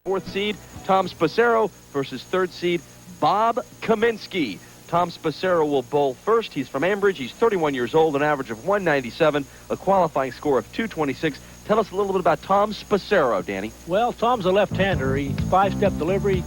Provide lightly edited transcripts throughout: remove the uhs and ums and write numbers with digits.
4th seed Tom Sposaro versus 3rd seed Bob Kaminski. Tom Sposaro will bowl first. He's from Ambridge. He's 31 years old, an average of 197, a qualifying score of 226. Tell us a little bit about Tom Sposaro, Danny. Well, Tom's a left-hander. He's 5-step delivery,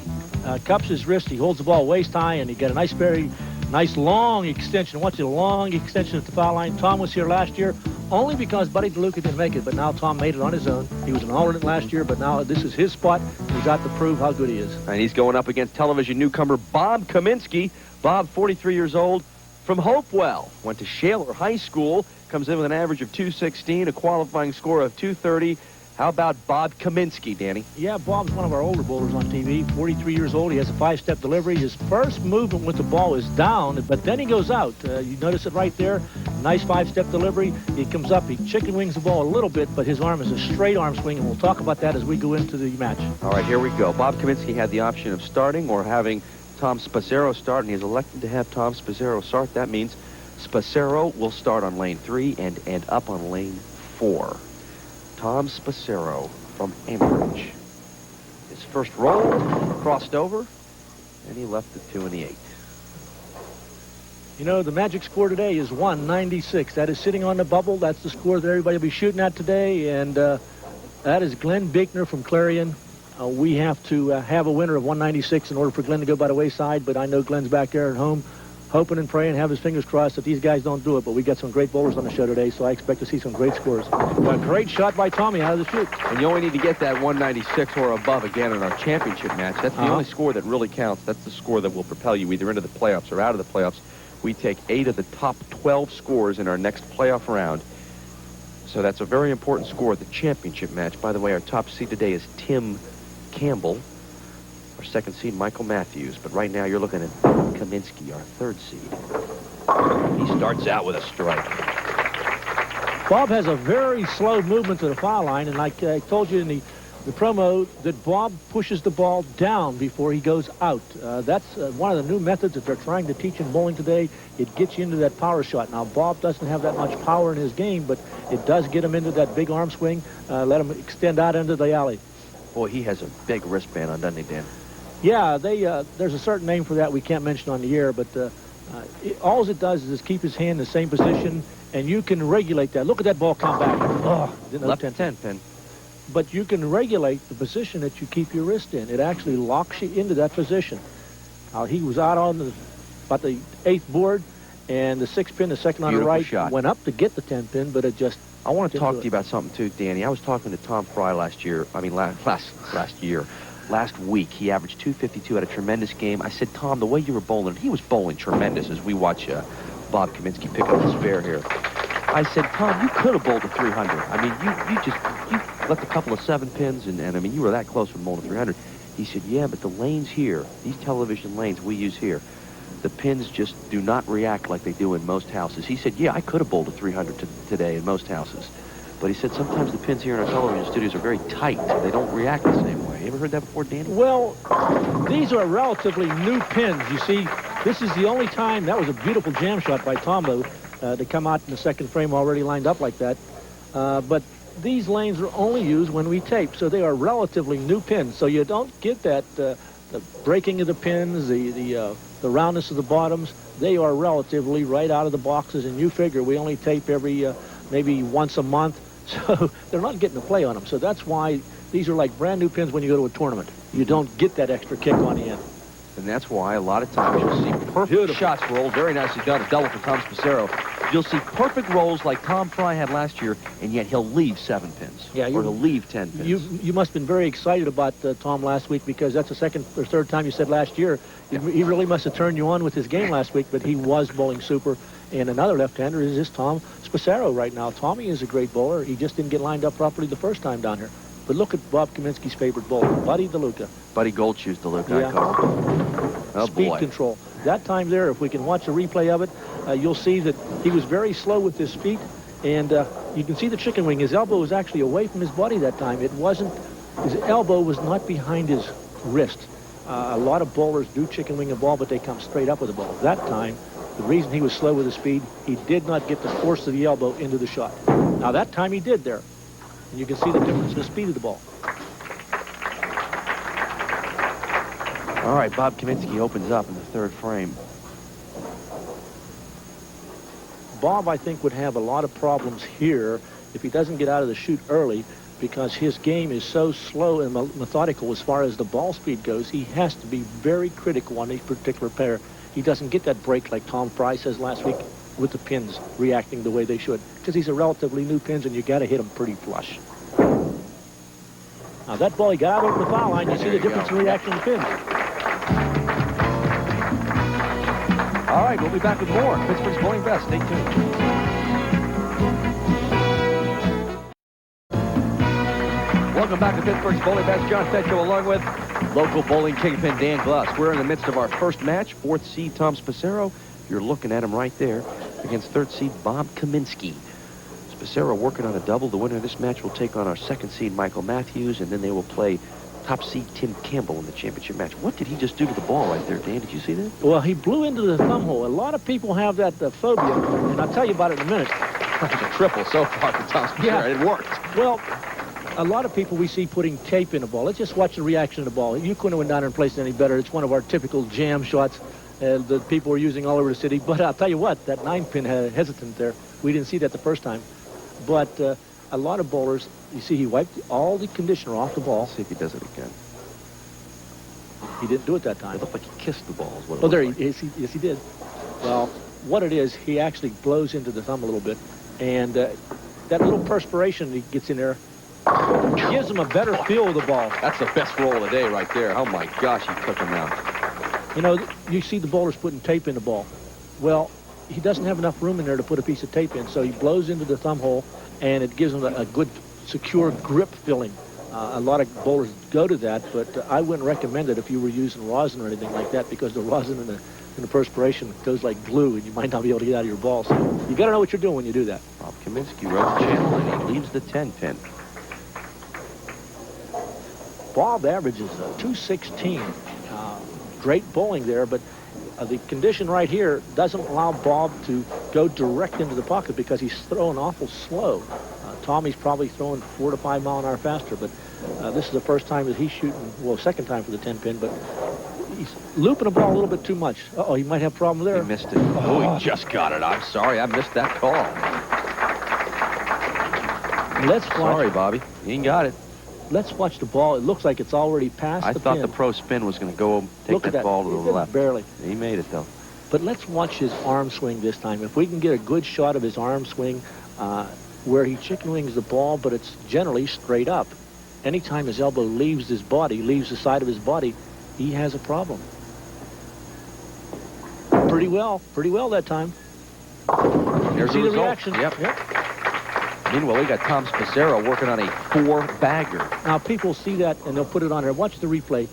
cups his wrist. He holds the ball waist high, and he got a nice long extension. Wants a long extension at the foul line. Tom was here last year only because Buddy DeLuca didn't make it, but now Tom made it on his own. He was an alternate last year, but now this is his spot. He's got to prove how good he is. And he's going up against television newcomer Bob Kaminski. Bob, 43 years old, from Hopewell. Went to Shaler High School. Comes in with an average of 216, a qualifying score of 230. How about Bob Kaminski, Danny? Yeah, Bob's one of our older bowlers on TV. 43 years old. He has a 5-step delivery. His first movement with the ball is down, but then he goes out. You notice it right there. Nice 5-step delivery. He comes up. He chicken wings the ball a little bit, but his arm is a straight arm swing, and we'll talk about that as we go into the match. All right, here we go. Bob Kaminski had the option of starting or having Tom Sposaro start, and he's elected to have Tom Sposaro start. That means Sposaro will start on lane 3 and end up on lane 4. Tom Sposaro from Ambridge. His first roll, crossed over, and he left the 2 and the 8. You know, the magic score today is 196. That is sitting on the bubble. That's the score that everybody will be shooting at today, and that is Glenn Bickner from Clarion. We have to have a winner of 196 in order for Glenn to go by the wayside, but I know Glenn's back there at home hoping and praying, have his fingers crossed that these guys don't do it, but we got some great bowlers on the show today, so I expect to see some great scores. A great shot by Tommy out of the chute. And you only need to get that 196 or above again in our championship match. That's the only score that really counts. That's the score that will propel you either into the playoffs or out of the playoffs. We take 8 of the top 12 scores in our next playoff round. So that's a very important score at the championship match. By the way, our top seed today is Tim Campbell. Our 2nd seed, Michael Mathews. But right now, you're looking at Kaminski, our 3rd seed. He starts out with a strike. Bob has a very slow movement to the foul line, and like I told you in the promo, that Bob pushes the ball down before he goes out. That's one of the new methods that they're trying to teach in bowling today. It gets you into that power shot. Now, Bob doesn't have that much power in his game, but it does get him into that big arm swing, let him extend out into the alley. Boy, he has a big wristband on, doesn't he, Dan? Yeah, there's a certain name for that we can't mention on the air, but all it does is keep his hand in the same position, and you can regulate that. Look at that ball come back. Oh, left 10 pin. But you can regulate the position that you keep your wrist in. It actually locks you into that position. He was out on about the 8th board, and the 6th pin, the second on the right, went up to get the 10 pin, but it just... I want to talk to you about something too, Danny. I was talking to Tom Fry last year. I mean, last week, he averaged 252, had a tremendous game. I said, Tom, the way you were bowling, he was bowling tremendous as we watch Bob Kaminski pick up his spare here. I said, Tom, you could have bowled a 300. I mean, you left a couple of 7 pins, and I mean, you were that close from bowling a 300. He said, yeah, but the lanes here, these television lanes we use here, the pins just do not react like they do in most houses. He said, yeah, I could have bowled a 300 today in most houses. But he said sometimes the pins here in our television studios are very tight. They don't react the same way. You ever heard that before, Danny? Well, these are relatively new pins. You see, this is the only time, that was a beautiful jam shot by Tombo to come out in the 2nd frame already lined up like that. But these lanes are only used when we tape, so they are relatively new pins. So you don't get that the breaking of the pins, the roundness of the bottoms. They are relatively right out of the boxes, and you figure we only tape every maybe once a month, so they're not getting to play on them. So that's why these are like brand new pins when you go to a tournament. You don't get that extra kick on the end. And that's why a lot of times you'll see perfect shots rolled. Very nicely done. A double for Tom Sposaro. You'll see perfect rolls like Tom Fry had last year, and yet he'll leave 7 pins. Yeah, or he'll leave 10 pins. You must have been very excited about Tom last week, because that's the 2nd or 3rd time you said last year. He really must have turned you on with his game last week, but he was bowling super. And another left-hander is Tom Sposaro right now. Tommy is a great bowler. He just didn't get lined up properly the first time down here. But look at Bob Kaminski's favorite bowler, Buddy DeLuca. Buddy Goldshoes DeLuca, I call him. Oh, speed control. That time there, if we can watch a replay of it, you'll see that he was very slow with his feet, and you can see the chicken wing. His elbow was actually away from his body that time. His elbow was not behind his wrist. A lot of bowlers do chicken wing a ball, but they come straight up with the ball. That time, the reason he was slow with his speed, he did not get the force of the elbow into the shot. Now, that time he did there. And you can see the difference in the speed of the ball. All right, Bob Kaminski opens up in the third frame. Bob, I think, would have a lot of problems here if he doesn't get out of the chute early, because his game is so slow and methodical as far as the ball speed goes. He has to be very critical on each particular pair. He doesn't get that break like Tom Fry says last week with the pins reacting the way they should, because these are relatively new pins and you got to hit them pretty flush. Now that ball, he got out over the foul line. You see the difference in reaction to pins. All right, we'll be back with more Pittsburgh's Bowling Best. Stay tuned. Welcome back to Pittsburgh's Bowling Best. John Fetcho along with local bowling kingpin Dan Gluss. We're in the midst of our first match. 4th seed Tom Sposaro. You're looking at him right there against 3rd seed Bob Kaminski. Sposaro working on a double. The winner of this match will take on our 2nd seed Michael Mathews, and then they will play top seed Tim Campbell in the championship match. What did he just do to the ball right there, Dan? Did you see that? Well, he blew into the thumb hole. A lot of people have that phobia, and I'll tell you about it in a minute. It's a triple so far for Tom Sposaro. Yeah. It worked. Well, a lot of people we see putting tape in the ball. Let's just watch the reaction of the ball. You couldn't have went down there and placed it any better. It's one of our typical jam shots that people are using all over the city. But I'll tell you what, that 9-pin had hesitant there. We didn't see that the first time. But a lot of bowlers, you see he wiped all the conditioner off the ball. Let's see if he does it again. He didn't do it that time. It looked like he kissed the ball. Oh, there he is. Yes, he did. Well, what it is, he actually blows into the thumb a little bit. And that little perspiration he gets in there gives him a better feel of the ball. That's the best roll of the day right there. Oh, my gosh, he took him out. You know, you see the bowlers putting tape in the ball. Well, he doesn't have enough room in there to put a piece of tape in, so he blows into the thumb hole, and it gives him a good, secure grip feeling. A lot of bowlers go to that, but I wouldn't recommend it if you were using rosin or anything like that, because the rosin and the perspiration goes like glue, and you might not be able to get out of your ball. So you got to know what you're doing when you do that. Bob Kaminski rode the channel, and he leaves the 10-pin. Bob averages 216. Great bowling there, but the condition right here doesn't allow Bob to go direct into the pocket because he's throwing awful slow. Tommy's probably throwing 4 to 5 mile an hour faster, but this is the first time that he's shooting, well, second time for the 10-pin, but he's looping the ball a little bit too much. Uh-oh, he might have a problem there. He missed it. Oh, he just got it. I'm sorry, I missed that call. Sorry, Bobby. He ain't got it. Let's watch the ball. It looks like it's already past the pin. I thought the pro spin was going to go take that ball to the left. Barely. He made it, though. But let's watch his arm swing this time. If we can get a good shot of his arm swing where he chicken wings the ball, but it's generally straight up. Anytime his elbow leaves his body, leaves the side of his body, he has a problem. Pretty well that time. There's See the the reaction. Yep. Meanwhile, we got Tom Sposaro working on a 4-bagger. Now, people see that, and they'll put it on there. Watch the replay.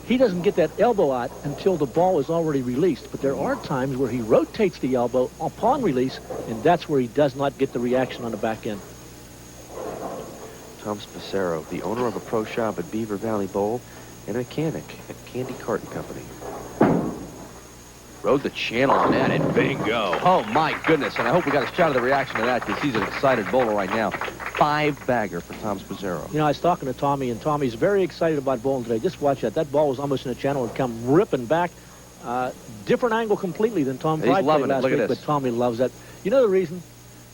He doesn't get that elbow out until the ball is already released. But there are times where he rotates the elbow upon release, and that's where he does not get the reaction on the back end. Tom Sposaro, the owner of a pro shop at Beaver Valley Bowl and a mechanic at Candy Carton Company. Rode the channel on that, and bingo. Oh, my goodness. And I hope we got a shot of the reaction to that, because he's an excited bowler right now. 5-bagger for Tom Sposaro. You know, I was talking to Tommy, and Tommy's very excited about bowling today. Just watch that. That ball was almost in the channel and come ripping back. Different angle completely than Tom Fry played last week, but Tommy loves that. You know the reason?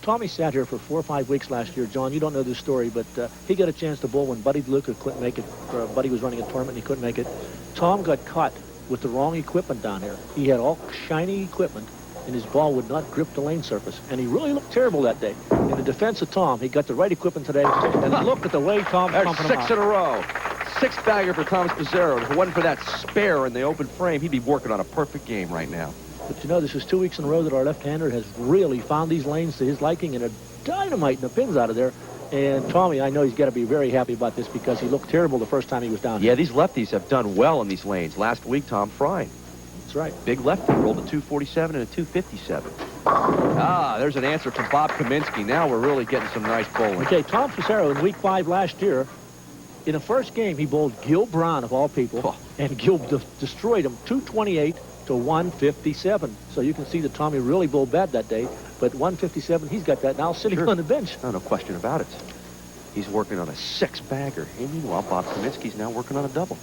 Tommy sat here for 4 or 5 weeks last year. John, you don't know this story, but he got a chance to bowl when Buddy Luca couldn't make it. Buddy was running a tournament, and he couldn't make it. Tom got caught with the wrong equipment down here. He had all shiny equipment, and his ball would not grip the lane surface. And he really looked terrible that day. In the defense of Tom, he got the right equipment today, and look at the way Tom's pumping him out. 6 in a row. 6-bagger for Tom Sposaro. If it wasn't for that spare in the open frame, he'd be working on a perfect game right now. But you know, this is 2 weeks in a row that our left-hander has really found these lanes to his liking and are dynamiting the pins out of there. And Tommy, I know he's got to be very happy about this because he looked terrible the first time he was down here. Yeah, these lefties have done well in these lanes. Last week, Tom Fry. That's right. Big lefty, rolled a 247 and a 257. There's an answer from Bob Kaminski. Now we're really getting some nice bowling. Okay, Tom Sposaro in week 5 last year, in the first game, he bowled Gil Brown, of all people, and Gil destroyed him 228 to 157. So you can see that Tommy really bowled bad that day. But 157, he's got that now sitting on the bench. No question about it. He's working on a 6-bagger. And meanwhile, Bob Kaminski's now working on a double.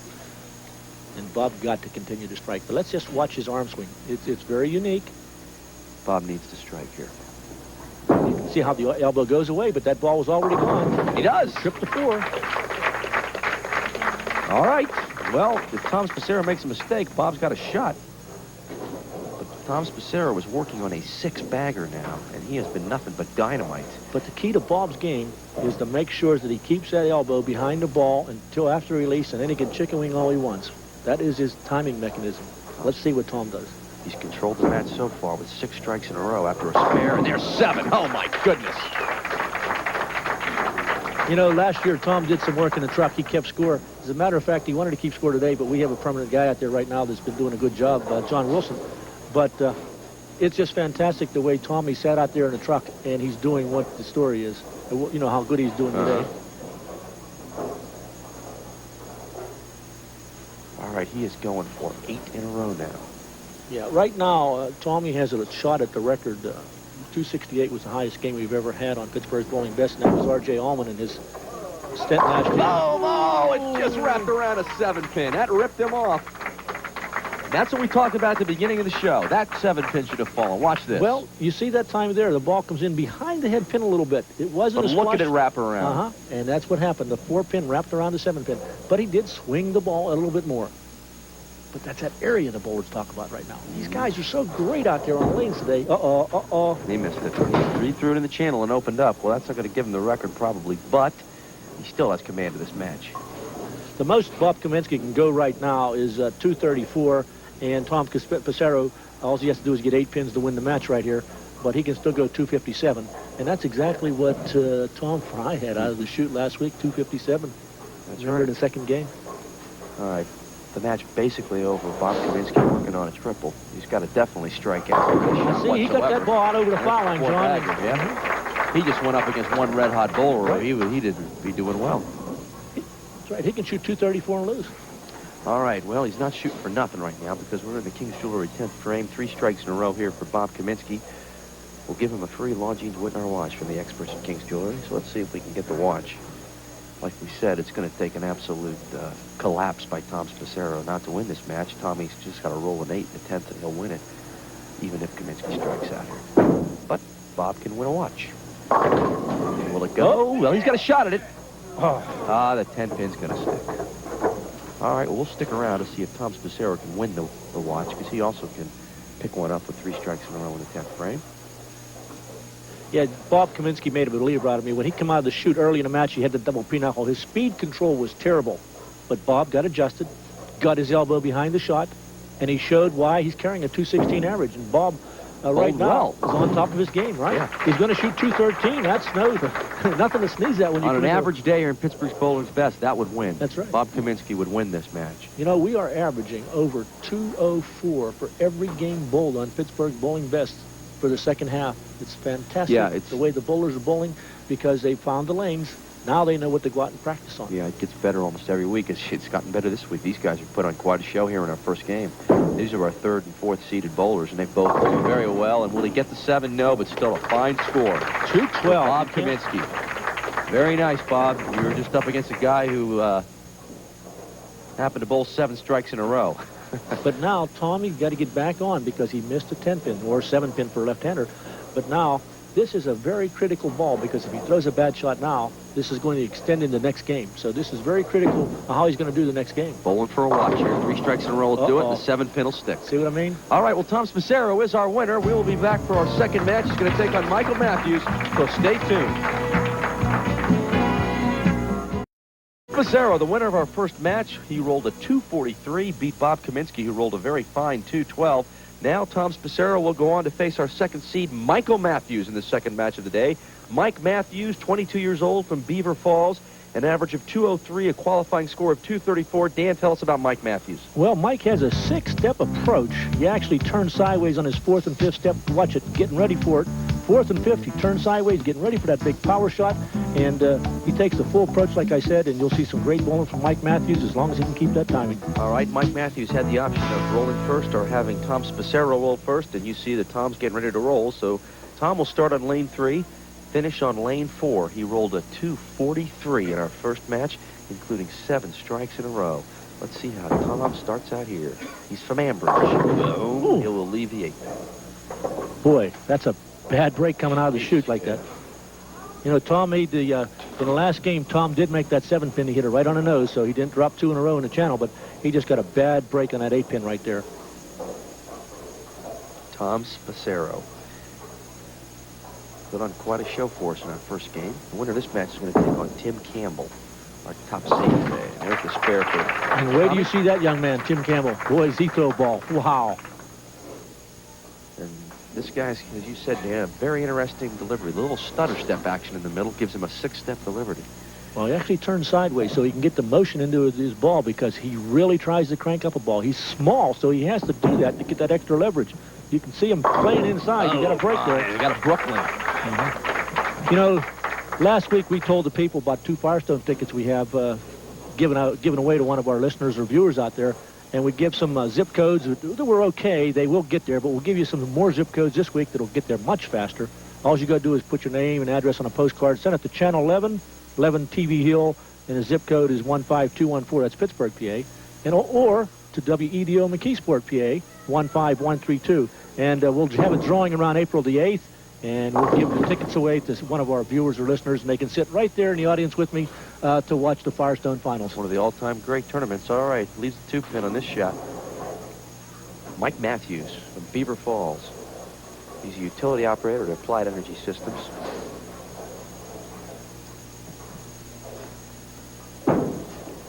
and Bob got to continue to strike. But let's just watch his arm swing. It's very unique. Bob needs to strike here. You can see how the elbow goes away, but that ball was already gone. He does. Trip to 4. All right. Well, if Tom Sposaro makes a mistake, Bob's got a shot. But Tom Sposaro was working on a 6-bagger now, and he has been nothing but dynamite. But the key to Bob's game is to make sure that he keeps that elbow behind the ball until after release, and then he can chicken wing all he wants. That is his timing mechanism. Let's see what Tom does. He's controlled the match so far with 6 strikes in a row after a spare, and there's 7. Oh, my goodness. You know, last year, Tom did some work in the truck. He kept score. As a matter of fact, he wanted to keep score today, but we have a permanent guy out there right now that's been doing a good job, John Wilson. But it's just fantastic the way Tommy sat out there in the truck, and he's doing what the story is. You know, how good he's doing today. All right, he is going for 8 in a row now. Yeah, right now, Tommy has a shot at the record. 268 was the highest game we've ever had on Pittsburgh's Bowling Best, and that was R.J. Allman in his stint last year. Oh, it just wrapped around a 7-pin. That ripped him off. That's what we talked about at the beginning of the show. That 7-pin should have fallen. Watch this. Well, you see that time there, the ball comes in behind the head pin a little bit. It wasn't but a look at it wrap around. And that's what happened. The 4-pin wrapped around the 7-pin. But he did swing the ball a little bit more. But that's that area the bowlers talk about right now. These guys are so great out there on the lanes today. He missed it. He threw it in the channel and opened up. Well, that's not going to give him the record probably, but he still has command of this match. The most Bob Kaminski can go right now is 234, and Tom Sposaro, all he has to do is get 8 pins to win the match right here, but he can still go 257. And that's exactly what Tom Fry had out of the chute last week, 257. That's Remember right. in the second game? All right. The match basically over. Bob Kaminski working on a triple. He's got to definitely strike out. See, he got that ball out over the foul line, John. Yeah. He just went up against one red-hot bowler. Right. He didn't be doing well. That's right. He can shoot 234 and lose. All right. Well, he's not shooting for nothing right now because we're in the King's Jewelry 10th frame. 3 strikes in a row here for Bob Kaminski. We'll give him a free Longines Whitney watch from the experts at King's Jewelry. So let's see if we can get the watch. Like we said, it's going to take an absolute collapse by Tom Sposaro not to win this match. Tommy's just got to roll an 8 in the 10th, and he'll win it, even if Kaminski strikes out here. But Bob can win a watch. Will it go? Well, he's got a shot at it. The 10-pin's going to stick. All right, well, we'll stick around to see if Tom Sposaro can win the watch, because he also can pick one up with 3 strikes in a row in the 10th frame. Yeah, Bob Kaminski made a believer out of me. When he came out of the chute early in the match, he had the double pinochle. His speed control was terrible. But Bob got adjusted, got his elbow behind the shot, and he showed why he's carrying a 216 average. And Bob, right now, is on top of his game, right? Yeah. He's going to shoot 213. That's nothing to sneeze at when you on an average day here in Pittsburgh's Bowling's Best, that would win. That's right. Bob Kaminski would win this match. You know, we are averaging over 204 for every game bowled on Pittsburgh's Bowling Best for the second half. It's fantastic. Yeah, it's the way the bowlers are bowling because they found the lanes. Now they know what to go out and practice on. Yeah, it gets better almost every week. It's gotten better this week. These guys have put on quite a show here in our first game. These are our 3rd and 4th seeded bowlers, and they've both bowled very well. And will he get the 7? No, but still a fine score. 212. Bob Kaminski. Very nice, Bob. You were just up against a guy who happened to bowl 7 strikes in a row. But now Tommy's got to get back on because he missed a 10-pin or 7-pin for a left-hander. But now this is a very critical ball because if he throws a bad shot now, this is going to extend into the next game. So this is very critical of how he's going to do the next game. Bowling for a watch here. 3 strikes in a row will do it. The 7-pin will stick. See what I mean? All right, well, Tom Sposaro is our winner. We will be back for our second match. He's going to take on Michael Mathews, so stay tuned. Sposaro, the winner of our first match, he rolled a 243, beat Bob Kaminski, who rolled a very fine 212. Now Tom Sposaro will go on to face our second seed, Michael Mathews, in the second match of the day. Mike Mathews, 22 years old, from Beaver Falls, an average of 203, a qualifying score of 234. Dan, tell us about Mike Mathews. Well, Mike has a 6-step approach. He actually turns sideways on his 4th and 5th step. Watch it, getting ready for it. 4th and 5th, he turns sideways, getting ready for that big power shot, and he takes the full approach, like I said, and you'll see some great bowling from Mike Mathews as long as he can keep that timing. All right, Mike Mathews had the option of rolling first or having Tom Sposaro roll first, and you see that Tom's getting ready to roll, so Tom will start on lane 3, finish on lane 4. He rolled a 243 in our first match, including 7 strikes in a row. Let's see how Tom starts out here. He's from Ambridge. Boom. He'll alleviate. Boy, that's a bad break coming out of the chute like that. You know, Tom made the, in the last game, Tom did make that 7-pin. He hit it right on the nose, so he didn't drop 2 in a row in the channel, but he just got a bad break on that 8-pin right there. Tom Sposaro put on quite a show for us in our first game. The winner of this match is going to take on Tim Campbell, our top seed today. And there's the spare for And where do you see that young man, Tim Campbell? Boy, does he throw a ball. Wow. And this guy's, as you said, Dan, a very interesting delivery. The little stutter step action in the middle gives him a 6-step delivery. Well, he actually turns sideways so he can get the motion into his ball because he really tries to crank up a ball. He's small, so he has to do that to get that extra leverage. You can see him playing inside. You got a break there. You got a Brooklyn. You know, last week we told the people about 2 Firestone tickets we have given away to one of our listeners or viewers out there, and we give some zip codes that were okay. They will get there, but we'll give you some more zip codes this week that'll get there much faster. All you got to do is put your name and address on a postcard, send it to Channel 11 TV Hill, and the zip code is 15214. That's Pittsburgh, PA, and or to WEDO McKeesport, PA, 15132. And we'll have a drawing around April the 8th, and we'll give the tickets away to one of our viewers or listeners, and they can sit right there in the audience with me to watch the Firestone Finals. One of the all-time great tournaments. All right, leaves the 2-pin on this shot. Mike Mathews from Beaver Falls. He's a utility operator at Applied Energy Systems.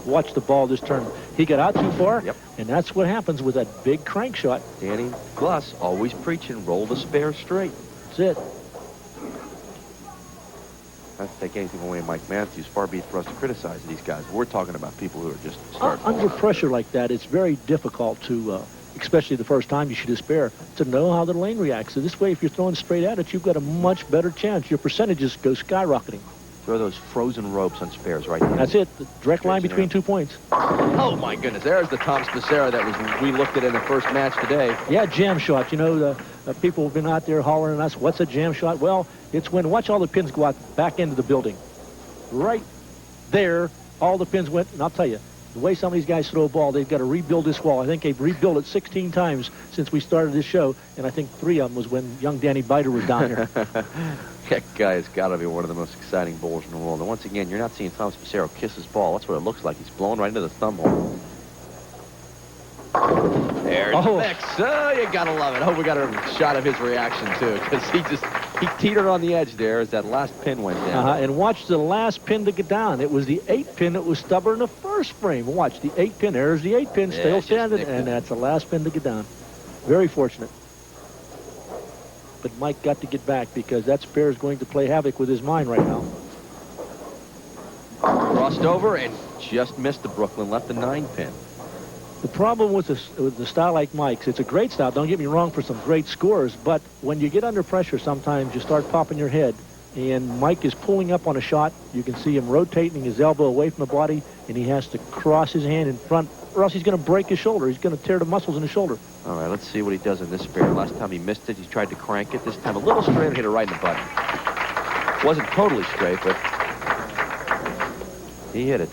Watch the ball this turn. He got out too far, Yep. and that's what happens with that big crank shot. Danny Gluss always preaching, roll the spare straight. That's it. Not to take anything away from Mike Mathews. Far be it for us to criticize these guys. We're talking about people who are just starting. Under pressure like that, it's very difficult to, especially the first time you shoot a spare, to know how the lane reacts. So this way, if you're throwing straight at it, you've got a much better chance. Your percentages go skyrocketing. Throw those frozen ropes on spares right there. That's it. The direct line between 2 points. Oh, my goodness. There's the Tom Sposaro that we looked at in the first match today. Yeah, jam shot. You know, the people have been out there hollering at us, what's a jam shot? Well, it's when, watch all the pins go out back into the building. Right there, all the pins went, and I'll tell you, the way some of these guys throw a ball, they've got to rebuild this wall. I think they've rebuilt it 16 times since we started this show, and I think 3 of them was when young Danny Biter was down here. That guy has got to be one of the most exciting bowlers in the world. And once again, you're not seeing Tom Sposaro kiss his ball. That's what it looks like. He's blowing right into the thumb hole. There's the mix. Oh, you got to love it. I hope we got a shot of his reaction, too, because he teetered on the edge there as that last pin went down. And watch the last pin to get down. It was the 8-pin that was stubborn in the first frame. Watch the 8-pin. There's the 8-pin still standing, and that's the last pin to get down. Very fortunate. But Mike got to get back because that spare is going to play havoc with his mind right now. Crossed over and just missed the Brooklyn, left the 9-pin. The problem with the style like Mike's, it's a great style, don't get me wrong, for some great scores, but when you get under pressure, sometimes you start popping your head. And Mike is pulling up on a shot. You can see him rotating his elbow away from the body, and he has to cross his hand in front, or else he's going to break his shoulder. He's going to tear the muscles in his shoulder. All right, let's see what he does in this spare. Last time he missed it, he tried to crank it. This time a little straight and hit it right in the button. Wasn't totally straight, but he hit it.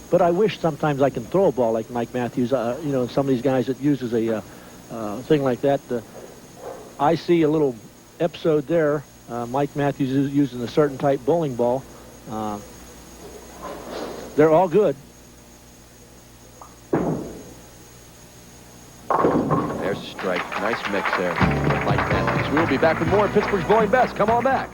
But I wish sometimes I can throw a ball like Mike Mathews. You know, some of these guys that uses a thing like that. I see a little episode there. Mike Mathews is using a certain type bowling ball. They're all good. There's a strike. Nice mix there. Mike Mathews. We'll be back with more of Pittsburgh's Bowling Best. Come on back.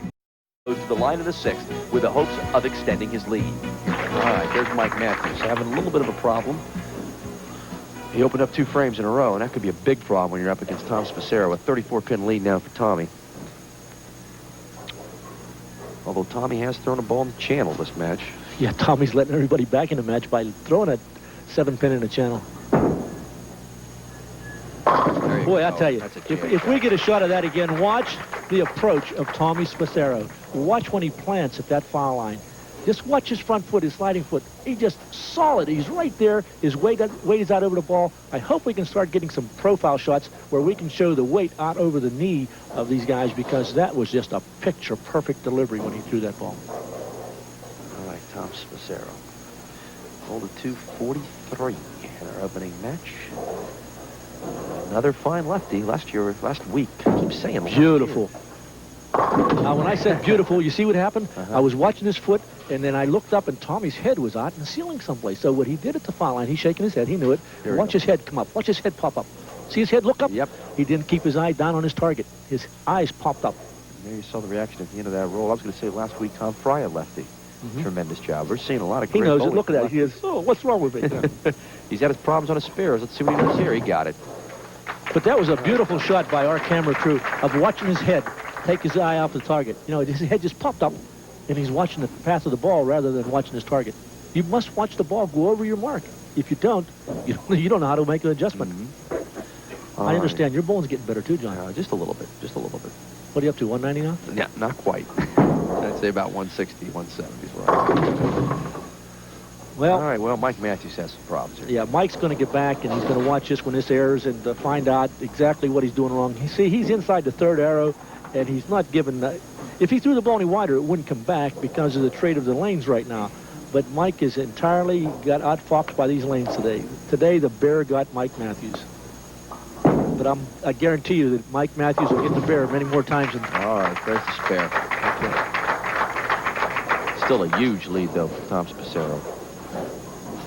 Goes to the line of the 6th with the hopes of extending his lead. All right, there's Mike Mathews having a little bit of a problem. He opened up 2 frames in a row, and that could be a big problem when you're up against Tom Sposaro. A 34-pin lead now for Tommy. Although Tommy has thrown a ball in the channel this match. Yeah, Tommy's letting everybody back in the match by throwing a 7-pin in the channel. Boy, I tell you, if we get a shot of that again, watch the approach of Tommy Sposaro. Watch when he plants at that foul line. Just watch his front foot, his sliding foot. He's just solid. He's right there. His weight is out over the ball. I hope we can start getting some profile shots where we can show the weight out over the knee of these guys, because that was just a picture-perfect delivery when he threw that ball. All right, Tom Sposaro. Rolled a 243 in our opening match. Another fine lefty last week. I keep saying beautiful. Now, when I said beautiful, you see what happened? I was watching his foot, and then I looked up, and Tommy's head was out in the ceiling someplace. So what he did at the foul line, he's shaking his head. He knew it. Watch his head come up. Watch his head pop up. See his head look up? Yep. He didn't keep his eye down on his target. His eyes popped up. There you saw the reaction at the end of that roll. I was going to say last week, Tom Fry a lefty. Tremendous job. We're seeing a lot of great He knows bowling it. Look at that. He is, oh, what's wrong with me? He's had his problems on his spares. Let's see what he does here. He got it. But that was a beautiful shot by our camera crew of watching his head take his eye off the target. You know, his head just popped up, and he's watching the path of the ball rather than watching his target. You must watch the ball go over your mark. If you don't, you don't know how to make an adjustment. I understand. Your bowling's getting better too, John. Just a little bit. Just a little bit. What are you up to, 190 now? Yeah, not quite. I'd say about 160, 170 is right. Well, all right, well, Mike Mathews has some problems here. Yeah, Mike's going to get back, and he's going to watch this when this airs and find out exactly what he's doing wrong. See, he's inside the third arrow, and he's not given... if he threw the ball any wider, it wouldn't come back because of the trade of the lanes right now. But Mike is entirely got outfoxed by these lanes today. Today, the bear got Mike Mathews. But I guarantee you that Mike Mathews will get the bear many more times. All right, there's the spare. Okay. Still a huge lead, though, for Tom Sposaro.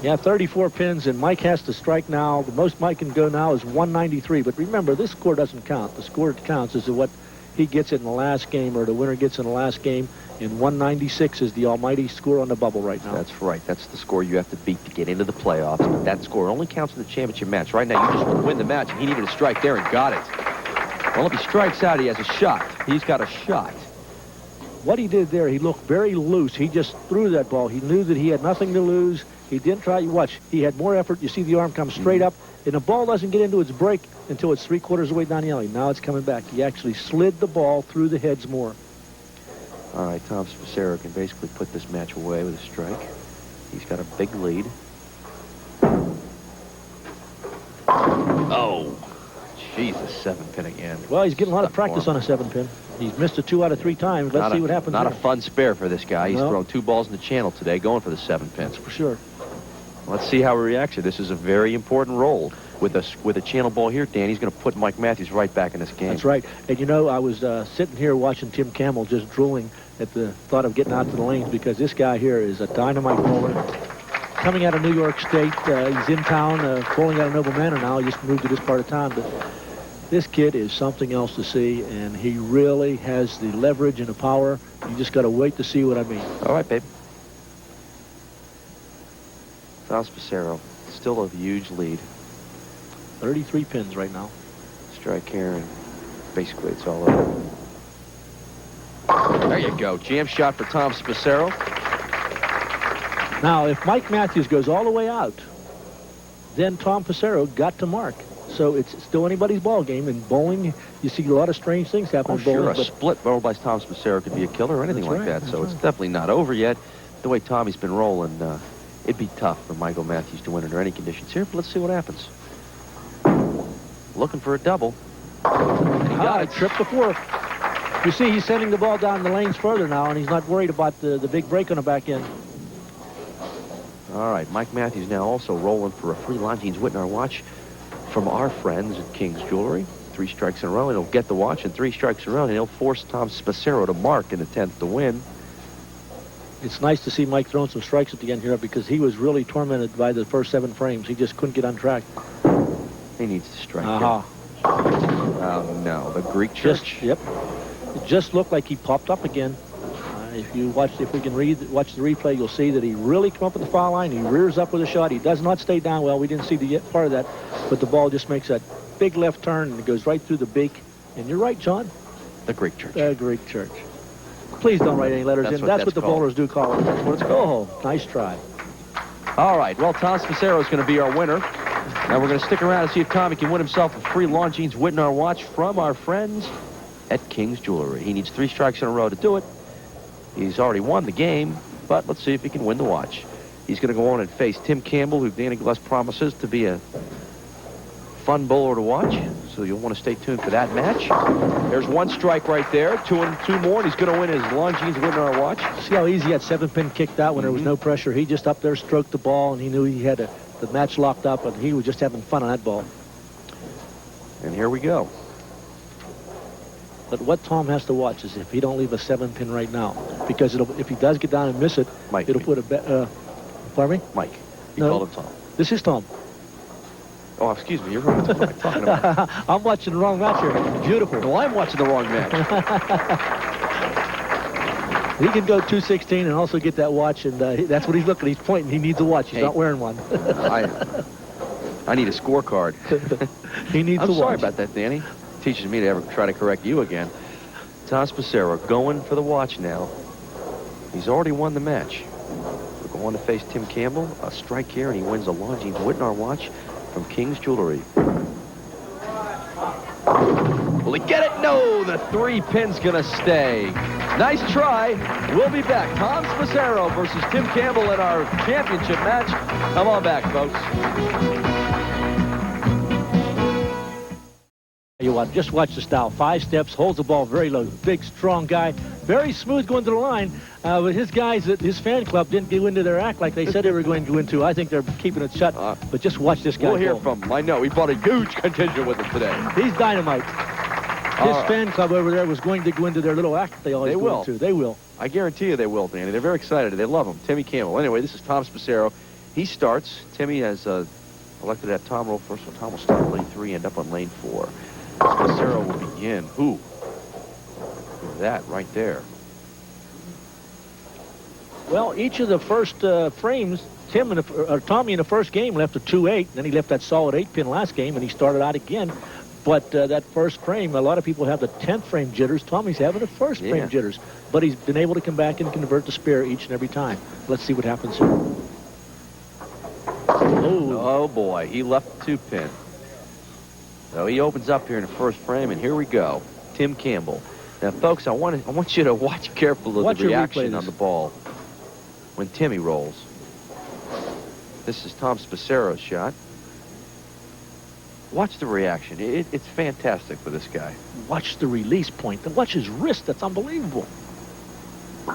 Yeah, 34 pins, and Mike has to strike now. The most Mike can go now is 193. But remember, this score doesn't count. The score that counts is what he gets in the last game, or the winner gets in the last game. And 196 is the almighty score on the bubble right now. That's right. That's the score you have to beat to get into the playoffs. But that score only counts in the championship match. Right now, you just want to win the match, and he needed a strike there and got it. Well, if he strikes out, he has a shot. He's got a shot. What he did there, he looked very loose. He just threw that ball. He knew that he had nothing to lose. He didn't try. You watch. He had more effort. You see the arm come straight up, and the ball doesn't get into its break until it's 3/4 of the way down the alley. Now it's coming back. He actually slid the ball through the heads more. All right, Tom Sposaro can basically put this match away with a strike. He's got a big lead. Oh, Jesus, 7-pin again. Well, he's getting a lot of practice on a 7-pin. He's missed it 2 out of 3 times. Let's see what happens. Not a fun spare for this guy. He's thrown 2 balls in the channel today, going for the 7-pin. That's for sure. Let's see how he reacts here. This is a very important roll. With a channel ball here, Dan, he's going to put Mike Mathews right back in this game. That's right. And, you know, I was sitting here watching Tim Campbell just drooling at the thought of getting out to the lanes, because this guy here is a dynamite bowler. Coming out of New York State, he's in town, bowling out of Noble Manor now. He just moved to this part of town. But this kid is something else to see, and he really has the leverage and the power. You just got to wait to see what I mean. All right, babe. Tom Sposaro, still a huge lead. 33 pins right now. Strike here, and basically it's all over. There you go. Jam shot for Tom Sposaro. Now, if Mike Mathews goes all the way out, then Tom Sposaro got to mark. So it's still anybody's ball game. In bowling, you see a lot of strange things happen in bowling. Sure, a split roll by Tom Sposaro could be a killer or anything like that. So it's definitely not over yet. The way Tommy's been rolling, it'd be tough for Michael Mathews to win under any conditions here. But let's see what happens. Looking for a double. And he got it. Trip the 4. You see, he's sending the ball down the lanes further now, and he's not worried about the big break on the back end. All right, Mike Mathews now also rolling for a free Longines Whitney watch from our friends at King's Jewelry. 3 strikes in a row, and he'll get the watch, and 3 strikes in a row, and he'll force Tom Sposaro to mark in the 10th to win. It's nice to see Mike throwing some strikes at the end here, because he was really tormented by the first 7 frames. He just couldn't get on track. He needs to strike. Oh, no, the Greek church. Yep. It just looked like he popped up again. If we can watch the replay, you'll see that he really come up at the foul line. He rears up with a shot. He does not stay down well. We didn't see the part of that, but the ball just makes that big left turn, and it goes right through the beak. And you're right, John. The Greek church. The Greek church. Please don't write any letters in. That's what the bowlers do call it. That's what it's called. Oh, nice try. All right. Well, Tom Sposaro is going to be our winner. Now we're going to stick around and see if Tommy can win himself a free Longines Whitney watch from our friends at King's Jewelry. He needs 3 strikes in a row to do it. He's already won the game, but let's see if he can win the watch. He's going to go on and face Tim Campbell, who Danny Glass promises to be a fun bowler to watch. So you'll want to stay tuned for that match. There's one strike right there. 2 and 2 more, and he's going to win his Longines Whitnall watch. See how easy that 7-pin kicked out when there was no pressure. He just up there stroked the ball, and he knew he had the match locked up, and he was just having fun on that ball. And here we go. But what Tom has to watch is if he don't leave a 7-pin right now, because if he does get down and miss it, Mike, it'll put a pardon me? Mike. You No. called him Tom. This is Tom. Oh, excuse me. You're right. What am I talking about? I'm watching the wrong match here. Beautiful. Well, I'm watching the wrong match. He can go 216 and also get that watch, and that's what he's looking. He's pointing. He needs a watch. He's not wearing one. I need a scorecard. He needs a watch. I'm sorry about that, Danny. Teaches me to ever try to correct you again. Tom Sposaro going for the watch now. He's already won the match. We're going to face Tim Campbell. A strike here, and he wins a Longines Whitnall watch from King's Jewelry. Will he get it? No, the 3-pin's gonna stay. Nice try. We'll be back. Tom Sposaro versus Tim Campbell in our championship match. Come on back, folks. You watch, just watch the style. 5 steps, holds the ball very low. Big, strong guy. Very smooth going to the line. But his guys, his fan club didn't go into their act like they said they were going to go into. I think they're keeping it shut. But just watch this guy. We'll hear from him. I know. He brought a huge contingent with him today. He's dynamite. His fan club over there was going to go into their little act they always go into. They will. I guarantee you they will, Danny. They're very excited. They love him. Timmy Campbell. Anyway, this is Tom Sposaro. He starts. Timmy has elected to have Tom roll first. So Tom will start on lane 3, end up on lane 4. Sposaro will begin. Ooh. Look at that right there. Well, each of the first frames, Tommy in the first game left a 2-8. Then he left that solid 8-pin last game, and he started out again. But that first frame, a lot of people have the 10th frame jitters. Tommy's having the first frame jitters. But he's been able to come back and convert the spare each and every time. Let's see what happens here. Oh boy, he left the 2-pin. So he opens up here in the first frame, and here we go. Tim Campbell. Now, folks, I want you to watch carefully the reaction on the ball when Timmy rolls. This is Tom Sposaro's shot. Watch the reaction. It's fantastic for this guy. Watch the release point. And watch his wrist. That's unbelievable.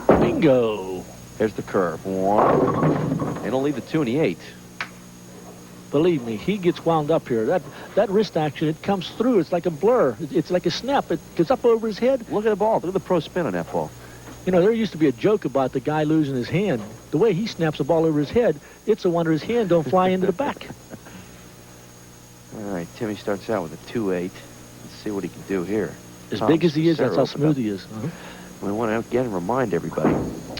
Bingo. There's the curve. 1. And only the 2 and the 8. Believe me, he gets wound up here. That wrist action, it comes through. It's like a blur. It's like a snap. It goes up over his head. Look at the ball. Look at the pro spin on that ball. You know, there used to be a joke about the guy losing his hand. The way he snaps the ball over his head, it's a wonder his hand don't fly into the back. All right, Timmy starts out with a 2-8. Let's see what he can do here. As big as he is, that's how smooth he is. We want to again remind everybody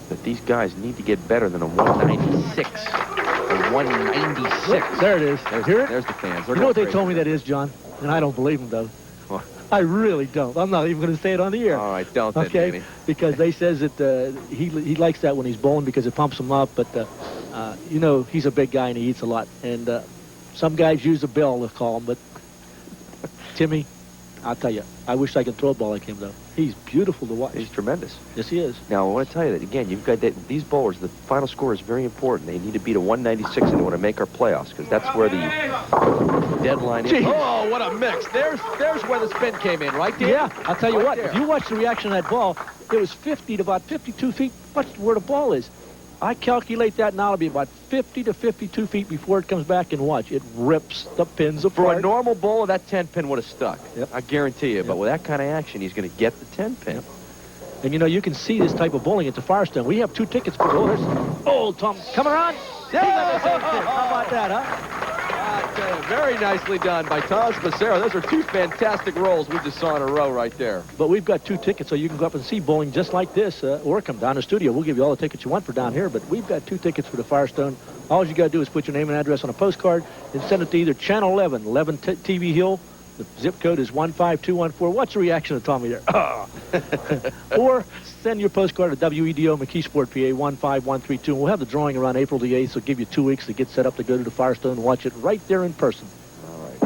that these guys need to get better than a 196. A 196. There it is. There's the fans. You know what they told me that is, John? And I don't believe them, though. What? I really don't. I'm not even going to say it on the air. All right, don't then, okay? Danny. Because they says that he likes that when he's bowling because it pumps him up. But, you know, he's a big guy and he eats a lot. And some guys use a bell to call him. But Timmy, I'll tell you, I wish I could throw a ball like him, though. He's beautiful to watch. He's tremendous. Yes, he is. Now, I want to tell you that, again, you've got these bowlers, the final score is very important. They need to beat a 196 in order to make our playoffs, because that's where the deadline is. Oh, what a mix. There's where the spin came in, right there? Yeah, I'll tell you right what, there. if you watch the reaction of that ball, it was 50 to about 52 feet. Watch where the ball is. I calculate that now to be about 50 to 52 feet before it comes back, and watch. It rips the pins apart. For a normal bowler, that 10-pin would have stuck. Yep. I guarantee you. Yep. But with that kind of action, he's going to get the 10-pin. Yep. And, you know, you can see this type of bowling at the Firestone. We have 2 tickets for bowlers. Oh, Tom, come around. Yeah! How about that, huh? Very nicely done by Tom Sposaro. Those are 2 fantastic rolls we just saw in a row right there. But we've got 2 tickets, so you can go up and see bowling just like this, or come down to the studio. We'll give you all the tickets you want for down here, but we've got 2 tickets for the Firestone. All you got to do is put your name and address on a postcard and send it to either Channel 11 TV Hill. The zip code is 15214. What's the reaction of Tommy there? Or send your postcard to WEDO McKeesport, PA 15132. And we'll have the drawing around April the 8th, so give you 2 weeks to get set up to go to the Firestone and watch it right there in person. All right.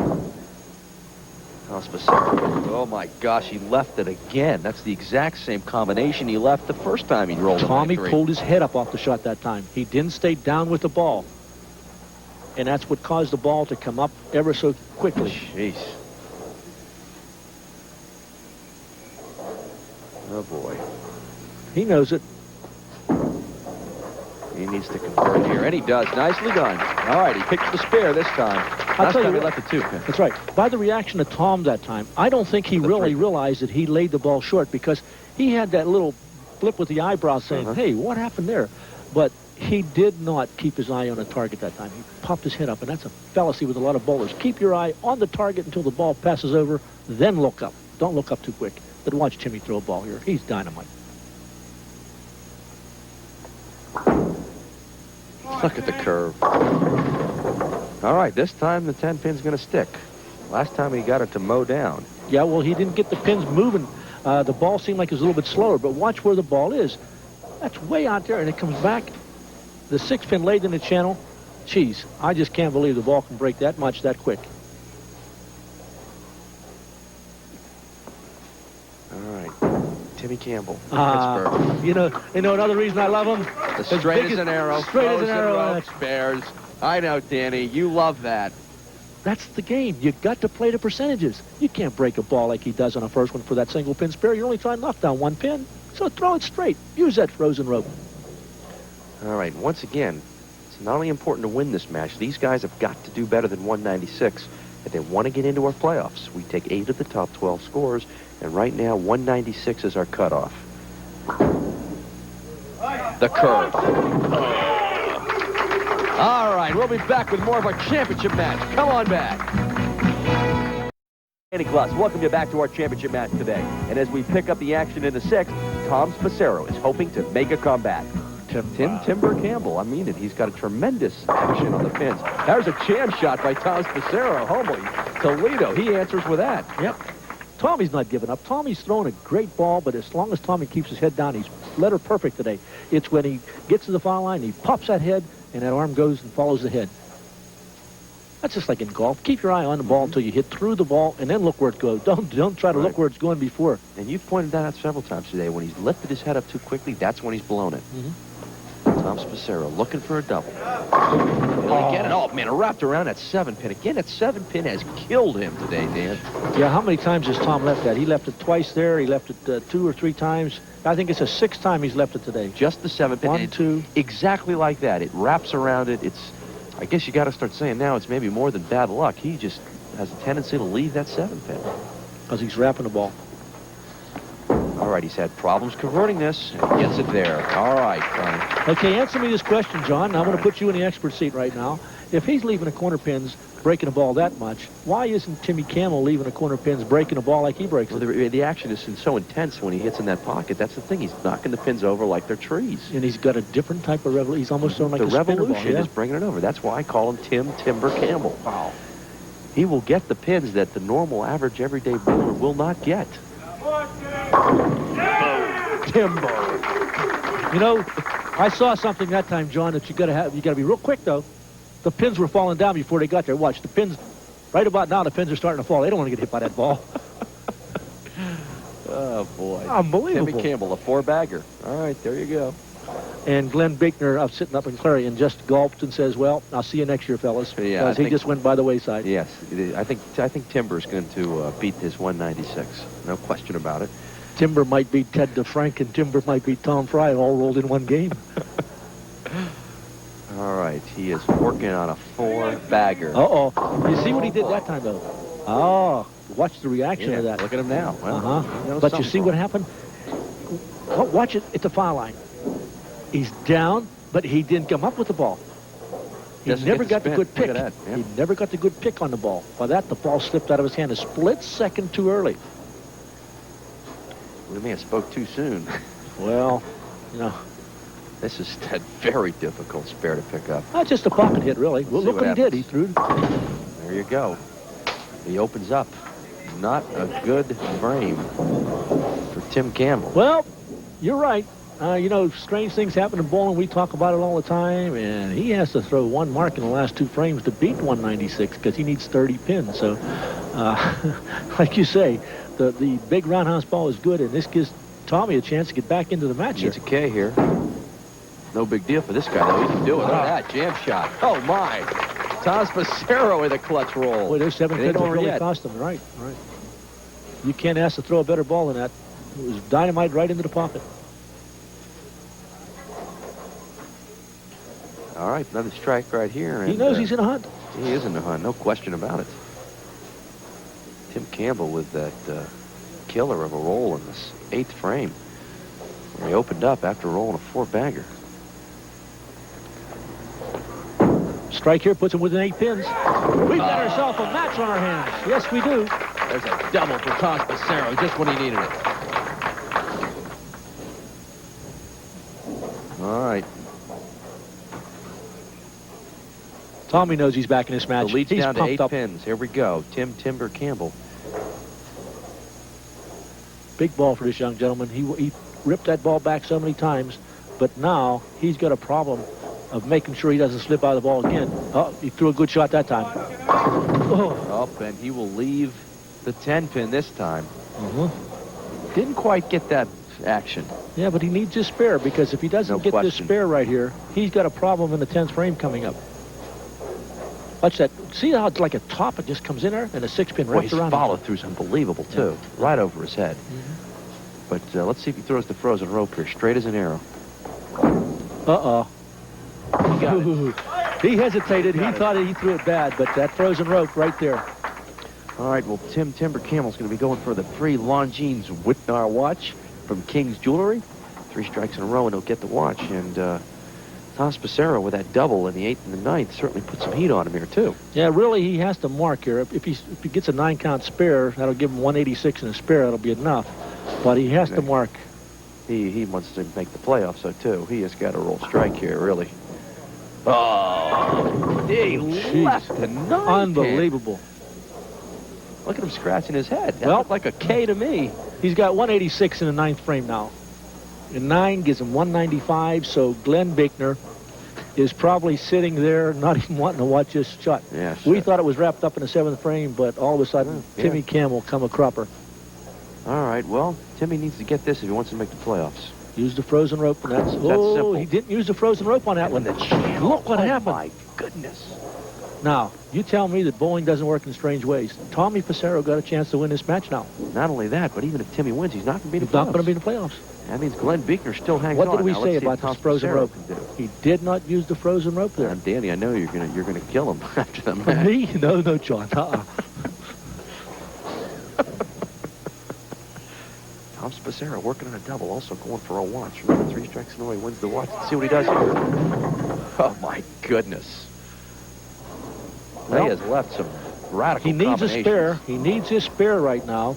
Tom Sposaro. Oh, my gosh, he left it again. That's the exact same combination he left the first time he rolled it. Tommy pulled his head up off the shot that time. He didn't stay down with the ball. And that's what caused the ball to come up ever so quickly. Jeez. Oh, boy. He knows it. He needs to convert here, and he does. Nicely done. All right, he picked the spare this time. Last time he left the 2-pin. That's right. By the reaction of Tom that time, I don't think he really realized that he laid the ball short, because he had that little flip with the eyebrows saying, hey, what happened there? But he did not keep his eye on the target that time. He popped his head up, and that's a fallacy with a lot of bowlers. Keep your eye on the target until the ball passes over, then look up. Don't look up too quick. But watch Timmy throw a ball here. He's dynamite. Look at the curve. All right, this time the 10-pin's going to stick. Last time he got it to mow down. Yeah, well, he didn't get the pins moving. The ball seemed like it was a little bit slower, but watch where the ball is. That's way out there, and it comes back. The 6-pin laid in the channel. Geez, I just can't believe the ball can break that much that quick. All right, Timmy Campbell, Pittsburgh. You know another reason I love him? The straight as an arrow. Straight as an arrow. Spares. I know, Danny. You love that. That's the game. You got to play the percentages. You can't break a ball like he does on a first one for that single pin spare. You're only trying to knock down 1 pin. So throw it straight. Use that frozen rope. All right, once again, it's not only important to win this match. These guys have got to do better than 196 if they want to get into our playoffs. We take 8 of the top 12 scores, and right now 196 is our cutoff. The curve. All right, we'll be back with more of our championship match. Come on back. Danny Kluss, welcome you back to our championship match today. And as we pick up the action in the 6th, Tom Sposaro is hoping to make a comeback. Timber Campbell, I mean it. He's got a tremendous action on the pins. There's a jam shot by Tom Sposaro. Holy Toledo. He answers with that. Yep. Tommy's not giving up. Tommy's throwing a great ball, but as long as Tommy keeps his head down, he's letter perfect today. It's when he gets to the foul line, he pops that head, and that arm goes and follows the head. That's just like in golf. Keep your eye on the ball until you hit through the ball, and then look where it goes. Don't try to look where it's going before. And you've pointed that out several times today. When he's lifted his head up too quickly, that's when he's blown it. Tom Sposaro looking for a double. Will he get it? Oh, man, it wrapped around that 7-pin. Again, that 7-pin has killed him today, Dan. Yeah, how many times has Tom left that? He left it twice there. He left it 2 or 3 times. I think it's the 6th time he's left it today. Just the 7-pin. 1, 2. Exactly like that. It wraps around it. I guess you got to start saying now it's maybe more than bad luck. He just has a tendency to leave that 7-pin. Because he's wrapping the ball. All right, he's had problems converting this, and he gets it there. All right, Connie. Okay, answer me this question, John. I want to put you in the expert seat right now. If he's leaving the corner pins, breaking a ball that much, why isn't Timmy Campbell leaving the corner pins, breaking a ball like he breaks it? Well, the action is so intense when he hits in that pocket. That's the thing. He's knocking the pins over like they're trees. And he's got a different type of revolution. He's almost throwing like a spinner ball. The revolution is bringing it over. That's why I call him Timber Campbell. Wow. He will get the pins that the normal, average, everyday bowler will not get. Timber. You know, I saw something that time, John, that you got to be real quick though. The pins were falling down before they got there. Watch, the pins, right about now, the pins are starting to fall. They don't want to get hit by that ball. Oh, boy. Unbelievable. Timmy Campbell, a 4-bagger. All right, there you go. And Glenn Bickner, sitting up in Clarion, just gulped and says, well, I'll see you next year, fellas. Yeah, because he just went by the wayside. Yes, I think Timber's going to beat his 196. No question about it. Timber might beat Ted DeFrank, and Timber might beat Tom Fry, all rolled in one game. All right, he is working on a 4-bagger. Uh-oh. You see what he did that time, though? Oh, watch the reaction of that. Look at him now. Well, But you see what happened? Oh, watch it at the foul line. He's down, but he didn't come up with the ball. He never got the good pick. Look at that. Yeah. He never got the good pick on the ball. By that, the ball slipped out of his hand a split second too early. We may have spoke too soon. Well, you know. This is a very difficult spare to pick up. Not just a pocket hit, really. Well, look what he did. He threw. There you go. He opens up. Not a good frame for Tim Campbell. Well, you're right. You know, strange things happen in bowling. We talk about it all the time, and he has to throw one mark in the last 2 frames to beat 196 because he needs 30 pins. So, like you say, the big roundhouse ball is good, and this gives Tommy a chance to get back into the match. He needs a K here. No big deal for this guy, though. He can do it. Look at that jam shot. Oh, my. Tom Sposaro with a clutch roll. Boy, there's 7 pins that really cost him. Right. You can't ask to throw a better ball than that. It was dynamite right into the pocket. All right, another strike right here. He knows he's in a hunt. He is in the hunt, no question about it. Tim Campbell with that killer of a roll in this 8th frame, where he opened up after rolling a 4-bagger. Strike here puts him within 8 pins. We've got ourselves a match on our hands. Yes, we do. There's a double for Tom Sposaro just when he needed it. All right. Tommy knows he's back in this match. The lead's He's down to 8 up. pins. Here we go. Tim Timber Campbell. Big ball for this young gentleman. He ripped that ball back so many times, but now he's got a problem of making sure he doesn't slip out of the ball again. Oh, he threw a good shot that time. Oh. Up, and he will leave the 10 pin this time. Didn't quite get that action. Yeah, but he needs his spare, because if he doesn't get this spare right here, he's got a problem in the 10th frame coming up. Watch that. See how it's like a top? It just comes in there, and a 6-pin wraps around. His follow-through's unbelievable, too. Yeah. Right over his head. But let's see if he throws the frozen rope here, straight as an arrow. Uh-oh. He hesitated. He thought he threw it bad, but that frozen rope right there. All right, well, Tim Timber Campbell's going to be going for the 3 Longines Whitnar watch from King's Jewelry. 3 strikes in a row, and he'll get the watch. And Tom Sposaro with that double in the 8th and the 9th certainly put some heat on him here, too. Yeah, really, he has to mark here. If he gets a 9-count spare, that'll give him 186 in a spare. That'll be enough. But he has to mark. He wants to make the playoffs, so, too. He has got to roll strike here, really. Oh, he left the 9. Unbelievable. Look at him scratching his head. That looked like a K to me. He's got 186 in the 9th frame now. And 9 gives him 195, so Glenn Bickner is probably sitting there not even wanting to watch this shot. Yeah, we thought it was wrapped up in the 7th frame, but all of a sudden, Timmy Campbell come a cropper. All right, well, Timmy needs to get this if he wants to make the playoffs. Use the frozen rope, and that's simple. He didn't use the frozen rope on that one. Look what happened. My goodness. Now, you tell me that bowling doesn't work in strange ways. Tommy Sposaro got a chance to win this match now. Not only that, but even if Timmy wins, he's not going to be in the playoffs. He's not going to be in the playoffs. That means Glenn Bickner still hangs on. What did we say about this frozen rope? He did not use the frozen rope there. Danny, I know you're gonna kill him after the match. Me? No, John. Tom Sposaro working on a double, also going for a watch. Remember, 3 strikes in a row, he wins the watch. Let's see what he does here. Oh my goodness! Well, he has left some radical. He needs a spare. He needs his spare right now,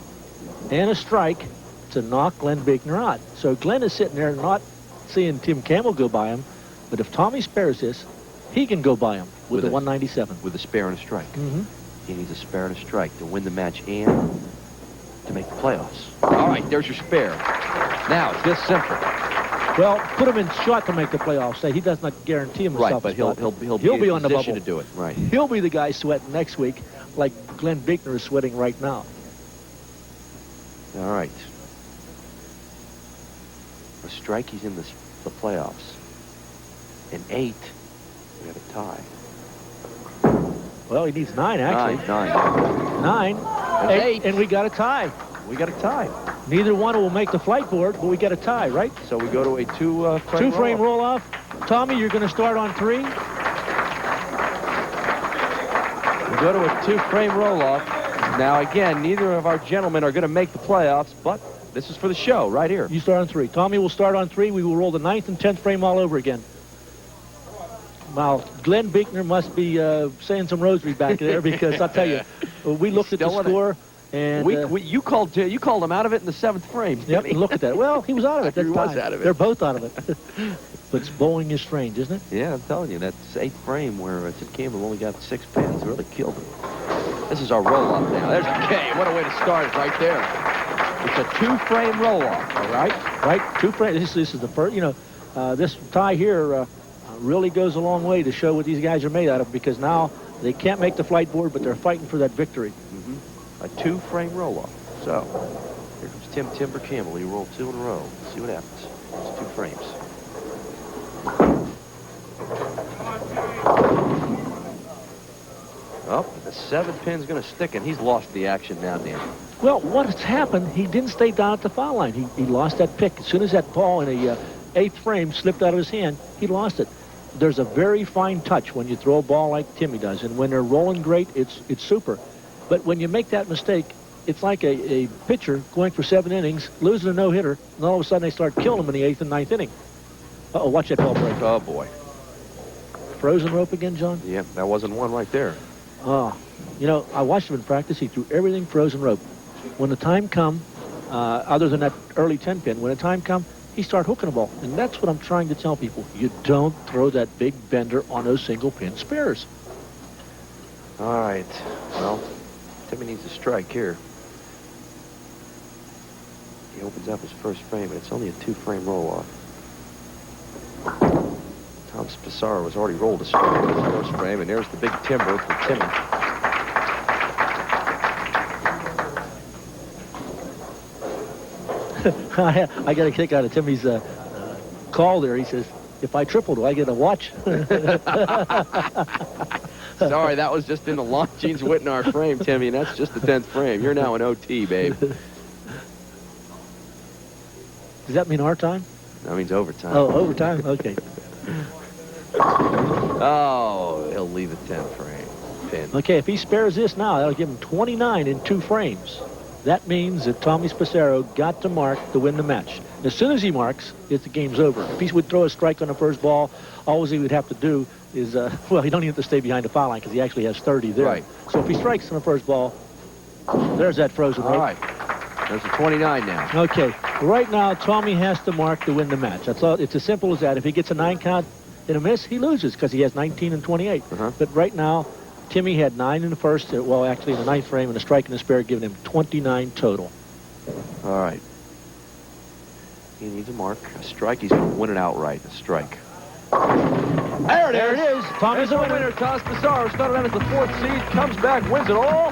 and a strike to knock Glenn Bickner out. So Glenn is sitting there not seeing Tim Campbell go by him, but if Tommy spares this, he can go by him with the 197. With a spare and a strike. He needs a spare and a strike to win the match and to make the playoffs. All right, there's your spare. Now, it's this simple. Well, put him in shot to make the playoffs. Say he does not guarantee himself. Right, but he'll be on the bubble to do it. Right. He'll be the guy sweating next week, like Glenn Bickner is sweating right now. All right. A strike, he's in the playoffs. An 8, we have a tie. Well, he needs 9, actually. 9. 8, and we got a tie. We got a tie. Neither one will make the flight board, but we got a tie, right? So we go to a 2-frame two-frame roll-off. Tommy, you're going to start on 3. We go to a 2-frame roll-off. Now, again, neither of our gentlemen are going to make the playoffs, but this is for the show right here. You start on 3. Tommy will start on 3. We will roll the 9th and 10th frame all over again. Now, Glenn Bickner must be saying some rosary back there, because I'll tell you, we looked at the score, and you called him out of it in the 7th frame. Yep, look at that. Well, he was out of it. He was out of it. They're both out of it. But bowling is strange, isn't it? Yeah, I'm telling you, that 8th frame where Tim Campbell only got 6 pins really killed him. This is our roll-off now. There's a K. What a way to start it right there. It's a 2-frame roll-off, all right? Right, 2 frame. This is the first, this tie here really goes a long way to show what these guys are made out of, because now they can't make the flight board, but they're fighting for that victory. A 2-frame roll-off. So, here comes Tim Timber Campbell. He rolled 2 in a row. Let's see what happens. It's 2 frames. Oh, the 7 pin's going to stick, and he's lost the action now, Dan. Well, what's happened, he didn't stay down at the foul line. He lost that pick. As soon as that ball in the 8th frame slipped out of his hand, he lost it. There's a very fine touch when you throw a ball like Timmy does, and when they're rolling great, it's super. But when you make that mistake, it's like a pitcher going for 7 innings, losing a no-hitter, and all of a sudden they start killing him in the 8th and 9th inning. Uh-oh, watch that ball break. Oh, boy. Frozen rope again, John? Yeah, that wasn't one right there. Oh, you know, I watched him in practice. He threw everything frozen rope. When the time come, other than that early 10-pin, when the time come, he started hooking the ball. And that's what I'm trying to tell people. You don't throw that big bender on those single-pin spares. All right. Well, Timmy needs a strike here. He opens up his first frame, and it's only a 2-frame roll-off. Tom Sposaro has already rolled a strike in his first frame, and there's the big timber for Timmy. I got a kick out of Timmy's call there. He says, if I triple, do I get a watch? Sorry, that was just in the Longines Whitnard frame, Timmy, and that's just the 10th frame. You're now in OT, babe. Does that mean our time? That means overtime. Oh, overtime? Okay. Oh, he'll leave a 10th frame. Pin. Okay, if he spares this now, that'll give him 29 in 2 frames. That means that Tommy Sposaro got to mark to win the match. As soon as he marks, the game's over. If he would throw a strike on the first ball, all he would have to do is, well, he don't even have to stay behind the foul line because he actually has 30 there. Right. So if he strikes on the first ball, there's that frozen rope. All right. There's a 29 now. Okay. Right now, Tommy has to mark to win the match. That's all. It's as simple as that. If he gets a 9 count in a miss, he loses because he has 19 and 28. But right now, Timmy had 9 in the first, well, actually in the 9th frame, and a strike and a spare, giving him 29 total. All right. He needs a mark. A strike. He's going to win it outright. A strike. There it is. Tommy's the winner. Tom Sposaro started out as the 4th seed, comes back, wins it all.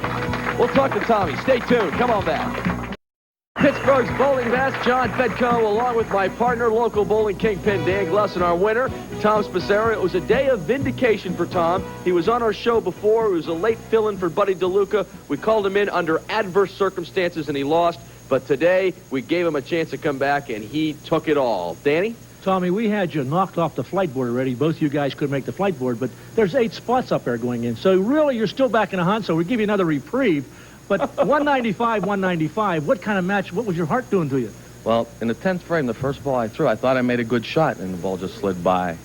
We'll talk to Tommy. Stay tuned. Come on back. Pittsburgh's bowling vest, John Fedko, along with my partner, local bowling kingpin Dan Glusson, our winner, Tom Sposaro. It was a day of vindication for Tom. He was on our show before. He was a late fill-in for Buddy DeLuca. We called him in under adverse circumstances, and he lost. But today, we gave him a chance to come back, and he took it all. Danny? Tommy, we had you knocked off the flight board already. Both of you guys couldn't make the flight board, but there's 8 spots up there going in. So really, you're still back in the hunt, so we'll give you another reprieve. But 195, 195, what kind of match, what was your heart doing to you? Well, in the 10th frame, the first ball I threw, I thought I made a good shot, and the ball just slid by.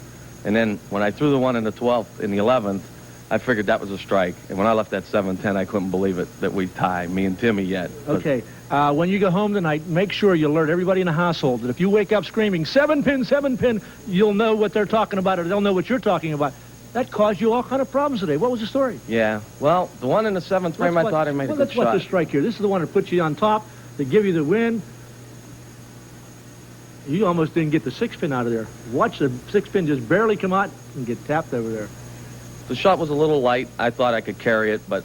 And then when I threw the one in the 12th, in the 11th, I figured that was a strike. And when I left that 7-10, I couldn't believe it that we tie, me and Timmy yet. Okay, when you go home tonight, make sure you alert everybody in the household that if you wake up screaming, 7-pin, 7-pin, you'll know what they're talking about, or they'll know what you're talking about. That caused you all kind of problems today. What was the story? Yeah, well, the one in the 7th frame, I thought I made a good that's shot. what the strike here. This is the one that puts you on top, to give you the win. You almost didn't get the 6-pin out of there. Watch the 6-pin just barely come out and get tapped over there. The shot was a little light. I thought I could carry it, but